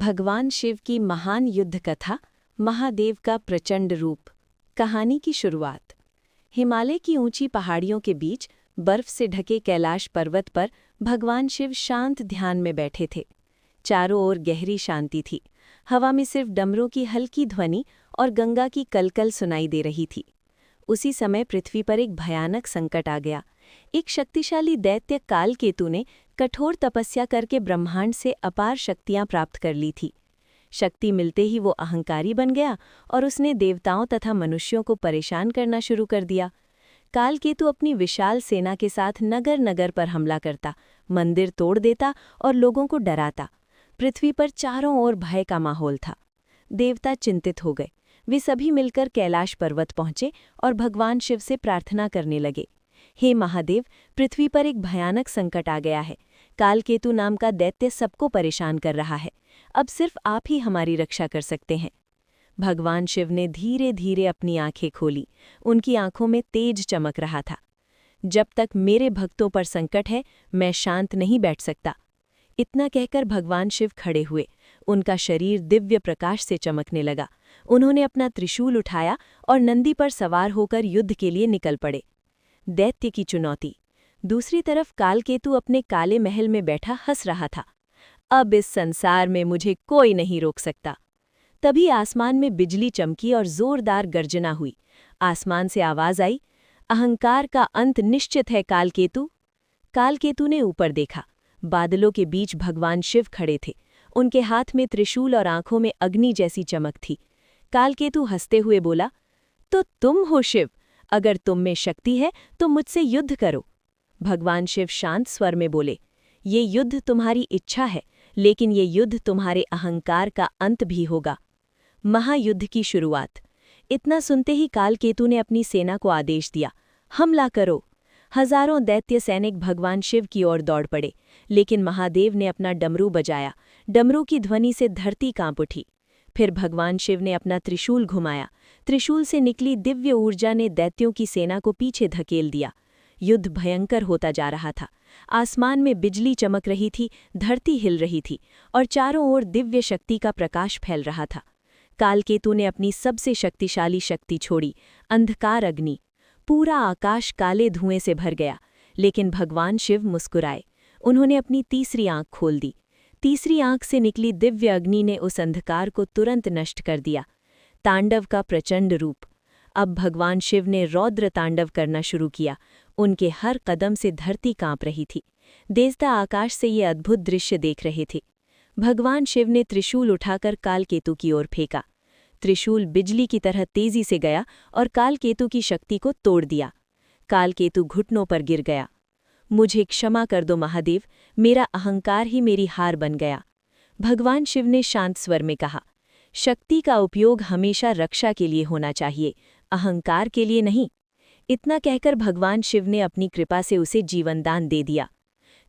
भगवान शिव की महान युद्ध कथा, महादेव का प्रचंड रूप। कहानी की शुरुआत। हिमालय की ऊंची पहाड़ियों के बीच बर्फ से ढके कैलाश पर्वत पर भगवान शिव शांत ध्यान में बैठे थे। चारों ओर गहरी शांति थी। हवा में सिर्फ डमरों की हल्की ध्वनि और गंगा की कलकल सुनाई दे रही थी। उसी समय पृथ्वी पर एक भयानक संकट आ गया। एक शक्तिशाली दैत्य कालकेतु ने कठोर तपस्या करके ब्रह्मांड से अपार शक्तियां प्राप्त कर ली थी। शक्ति मिलते ही वो अहंकारी बन गया और उसने देवताओं तथा मनुष्यों को परेशान करना शुरू कर दिया। कालकेतु अपनी विशाल सेना के साथ नगर नगर पर हमला करता, मंदिर तोड़ देता और लोगों को डराता। पृथ्वी पर चारों ओर भय का माहौल था। देवता चिंतित हो गए। वे सभी मिलकर कैलाश पर्वत पहुंचे और भगवान शिव से प्रार्थना करने लगे। हे महादेव, पृथ्वी पर एक भयानक संकट आ गया है। कालकेतु नाम का दैत्य सबको परेशान कर रहा है। अब सिर्फ आप ही हमारी रक्षा कर सकते हैं। भगवान शिव ने धीरे धीरे अपनी आंखें खोली। उनकी आंखों में तेज चमक रहा था। जब तक मेरे भक्तों पर संकट है, मैं शांत नहीं बैठ सकता। इतना कहकर भगवान शिव खड़े हुए। उनका शरीर दिव्य प्रकाश से चमकने लगा। उन्होंने अपना त्रिशूल उठाया और नंदी पर सवार होकर युद्ध के लिए निकल पड़े। दैत्य की चुनौती। दूसरी तरफ कालकेतु अपने काले महल में बैठा हंस रहा था। अब इस संसार में मुझे कोई नहीं रोक सकता। तभी आसमान में बिजली चमकी और जोरदार गर्जना हुई। आसमान से आवाज आई, अहंकार का अंत निश्चित है कालकेतु। कालकेतु ने ऊपर देखा। बादलों के बीच भगवान शिव खड़े थे। उनके हाथ में त्रिशूल और आंखों में अग्नि जैसी चमक थी। कालकेतु हंसते हुए बोला, तो तुम हो शिव। अगर तुम में शक्ति है तो मुझसे युद्ध करो। भगवान शिव शांत स्वर में बोले, ये युद्ध तुम्हारी इच्छा है, लेकिन ये युद्ध तुम्हारे अहंकार का अंत भी होगा। महायुद्ध की शुरुआत। इतना सुनते ही कालकेतु ने अपनी सेना को आदेश दिया, हमला करो। हजारों दैत्य सैनिक भगवान शिव की ओर दौड़ पड़े, लेकिन महादेव ने अपना डमरू बजाया। डमरू की ध्वनि से धरती कांप उठी। फिर भगवान शिव ने अपना त्रिशूल घुमाया। त्रिशूल से निकली दिव्य ऊर्जा ने दैत्यों की सेना को पीछे धकेल दिया। युद्ध भयंकर होता जा रहा था। आसमान में बिजली चमक रही थी, धरती हिल रही थी और चारों ओर दिव्य शक्ति का प्रकाश फैल रहा था। कालकेतु ने अपनी सबसे शक्तिशाली शक्ति छोड़ी, अंधकार अग्नि। पूरा आकाश काले धुएं से भर गया, लेकिन भगवान शिव मुस्कुराए। उन्होंने अपनी तीसरी आंख खोल दी। तीसरी आंख से निकली दिव्य अग्नि ने उस अंधकार को तुरंत नष्ट कर दिया। तांडव का प्रचंड रूप। अब भगवान शिव ने रौद्र तांडव करना शुरू किया। उनके हर कदम से धरती कांप रही थी। देवता आकाश से ये अद्भुत दृश्य देख रहे थे। भगवान शिव ने त्रिशूल उठाकर कालकेतु की ओर फेंका। त्रिशूल बिजली की तरह तेजी से गया और कालकेतु की शक्ति को तोड़ दिया। कालकेतु घुटनों पर गिर गया। मुझे क्षमा कर दो महादेव, मेरा अहंकार ही मेरी हार बन गया। भगवान शिव ने शांत स्वर में कहा, शक्ति का उपयोग हमेशा रक्षा के लिए होना चाहिए, अहंकार के लिए नहीं। इतना कहकर भगवान शिव ने अपनी कृपा से उसे जीवनदान दे दिया।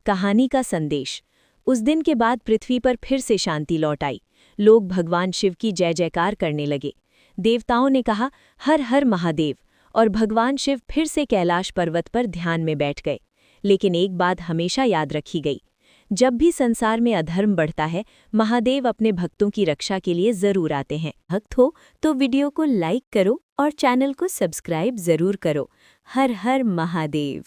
कहानी का संदेश। उस दिन के बाद पृथ्वी पर फिर से शांति लौट आई। लोग भगवान शिव की जय जयकार करने लगे। देवताओं ने कहा, हर हर महादेव, और भगवान शिव फिर से कैलाश पर्वत पर ध्यान में बैठ गए। लेकिन एक बात हमेशा याद रखी गई, जब भी संसार में अधर्म बढ़ता है, महादेव अपने भक्तों की रक्षा के लिए जरूर आते हैं। भक्त हो तो वीडियो को लाइक करो और चैनल को सब्सक्राइब जरूर करो। हर हर महादेव।